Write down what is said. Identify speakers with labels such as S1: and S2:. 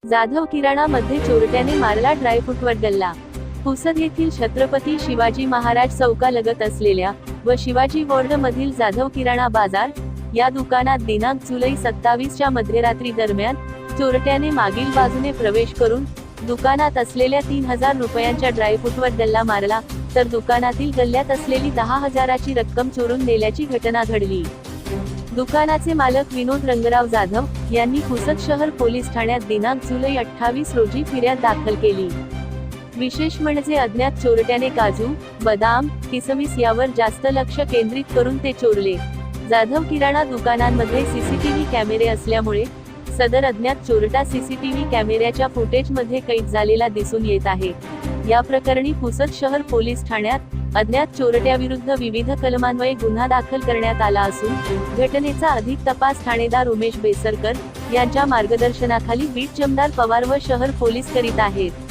S1: जाधव किराणा मध्ये चोरट्याने मारला ड्रायफ्रूटवर गल्ला। पुसद येथील छत्रपती शिवाजी महाराज चौकालगत असलेल्या व शिवाजी वॉर्ड मधील जाधव किराणा बाजार या दुकानात दिनांक जुलै 27 च्या मध्यरात्री दरम्यान चोरट्याने मागील बाजूने प्रवेश करून दुकानात असलेल्या 3000 रुपयांच्या ड्रायफ्रूटवर गल्ला मारला, तर दुकानातील गल्ल्यात असलेली 10,000ची रक्कम चोरून नेल्याची घटना घडली। दुकानाचे मालक विनोद रंगराव जाधव यांनी पुसद शहर पोलीस ठाण्यात दिनांक जुलै 28 रोजी फिर्याद दाखल केली। विशेष म्हणजे अज्ञात चोरट्याने काजू, बदाम, किसमिस यावर जास्त लक्ष केंद्रित करून ते चोरले। जाधव किराणा दुकानांमध्ये सीसीटीव्ही कॅमेरे असल्यामुळे सदर अज्ञात चोरटा सीसीटीव्ही कॅमेऱ्याच्या फुटेजमध्ये कैद झालेला दिसून येत आहे। या प्रकरणी पुसद शहर पोलीस ठाण्यात अज्ञात चोरट्याविरुद्ध विविध कलमान्वये गुन्हा दाखल करण्यात आला असून घटनेचा अधिक तपास ठाणेदार उमेश बेसरकर यांच्या मार्गदर्शनाखाली बीट जमदार पवार व शहर पोलीस करीत आहेत।